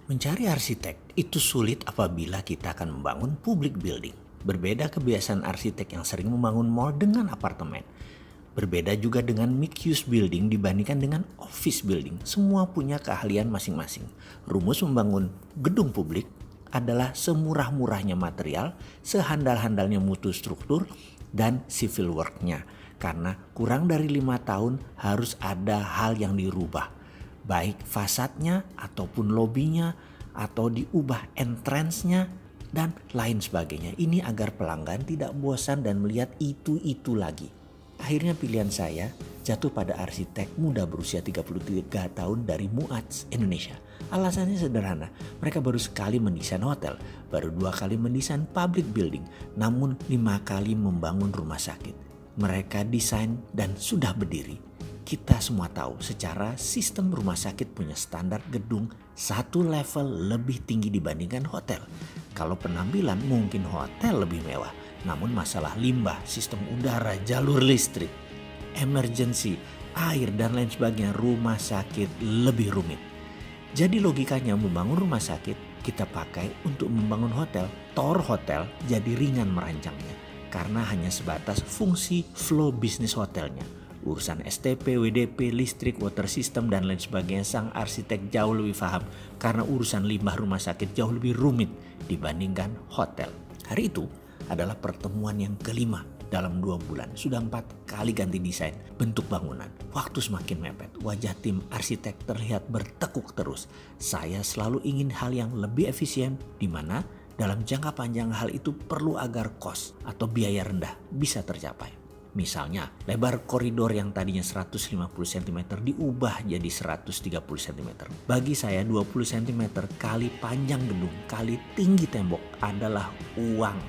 Mencari arsitek itu sulit apabila kita akan membangun public building. Berbeda kebiasaan arsitek yang sering membangun mall dengan apartemen. Berbeda juga dengan mixed use building dibandingkan dengan office building. Semua punya keahlian masing-masing. Rumus membangun gedung publik adalah semurah-murahnya material, sehandal-handalnya mutu struktur, dan civil work-nya. Karena kurang dari 5 tahun harus ada hal yang dirubah. Baik fasadnya ataupun lobinya atau diubah entrance-nya dan lain sebagainya. Ini agar pelanggan tidak bosan dan melihat itu-itu lagi. Akhirnya pilihan saya jatuh pada arsitek muda berusia 33 tahun dari Muats, Indonesia. Alasannya sederhana, mereka baru sekali mendesain hotel, baru 2 kali mendesain public building, namun 5 kali membangun rumah sakit. Mereka desain dan sudah berdiri. Kita semua tahu secara sistem rumah sakit punya standar gedung 1 level lebih tinggi dibandingkan hotel. Kalau penampilan mungkin hotel lebih mewah, namun masalah limbah, sistem udara, jalur listrik, emergency, air dan lain sebagainya rumah sakit lebih rumit. Jadi logikanya membangun rumah sakit kita pakai untuk membangun hotel. Tower hotel jadi ringan merancangnya karena hanya sebatas fungsi flow bisnis hotelnya. Urusan STP, WDP, listrik, water system, dan lain sebagainya sang arsitek jauh lebih paham karena urusan limbah rumah sakit jauh lebih rumit dibandingkan hotel. Hari itu adalah pertemuan yang kelima dalam 2 bulan. Sudah 4 kali ganti desain bentuk bangunan. Waktu semakin mepet, wajah tim arsitek terlihat bertekuk terus. Saya selalu ingin hal yang lebih efisien di mana dalam jangka panjang hal itu perlu agar cost atau biaya rendah bisa tercapai. Misalnya, lebar koridor yang tadinya 150 cm diubah jadi 130 cm. Bagi saya 20 cm kali panjang gedung kali tinggi tembok adalah uang.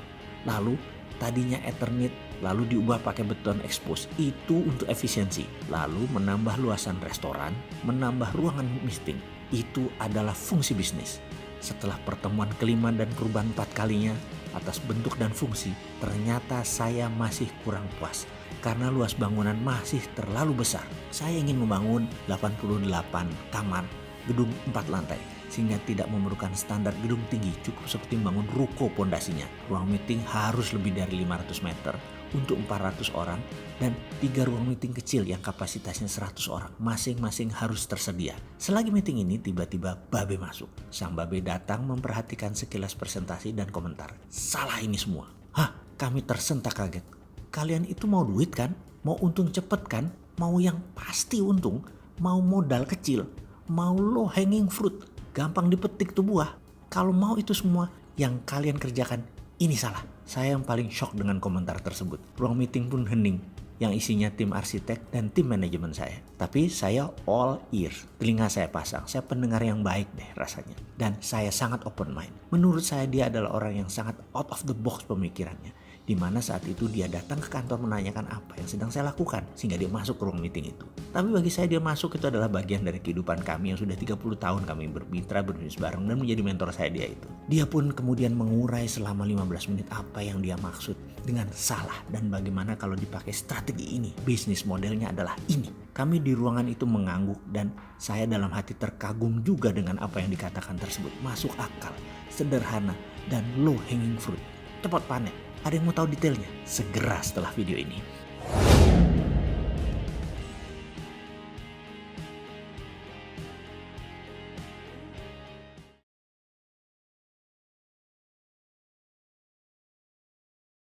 Lalu tadinya Eternit lalu diubah pakai beton expose. Itu untuk efisiensi. Lalu menambah luasan restoran, menambah ruangan meeting. Itu adalah fungsi bisnis. Setelah pertemuan kelima dan perubahan 4 kalinya atas bentuk dan fungsi, ternyata saya masih kurang puas karena luas bangunan masih terlalu besar. Saya ingin membangun 88 kamar, gedung 4 lantai sehingga tidak memerlukan standar gedung tinggi, cukup seperti membangun ruko pondasinya. Ruang meeting harus lebih dari 500 meter untuk 400 orang dan 3 ruang meeting kecil yang kapasitasnya 100 orang. Masing-masing harus tersedia. Selagi meeting ini tiba-tiba Babe masuk. Sang Babe datang memperhatikan sekilas presentasi dan komentar. Salah ini semua. Hah, kami tersentak kaget. Kalian itu mau duit kan? Mau untung cepet kan? Mau yang pasti untung? Mau modal kecil? Mau low hanging fruit? Gampang dipetik tuh buah. Kalau mau itu semua yang kalian kerjakan, ini salah. Saya yang paling shock dengan komentar tersebut. Ruang meeting pun hening, yang isinya tim arsitek dan tim manajemen saya. Tapi saya all ears, telinga saya pasang. Saya pendengar yang baik deh rasanya. Dan saya sangat open mind. Menurut saya dia adalah orang yang sangat out of the box pemikirannya. Di mana saat itu dia datang ke kantor menanyakan apa yang sedang saya lakukan sehingga dia masuk ke ruang meeting itu. Tapi bagi saya dia masuk itu adalah bagian dari kehidupan kami yang sudah 30 tahun kami bermitra berbisnis bareng dan menjadi mentor saya dia itu. Dia pun kemudian mengurai selama 15 menit apa yang dia maksud dengan salah dan bagaimana kalau dipakai strategi ini. Bisnis modelnya adalah ini. Kami di ruangan itu mengangguk dan saya dalam hati terkagum juga dengan apa yang dikatakan tersebut. Masuk akal, sederhana, dan low hanging fruit. Cepat panen. Ada yang mau tahu detailnya? Segera setelah video ini.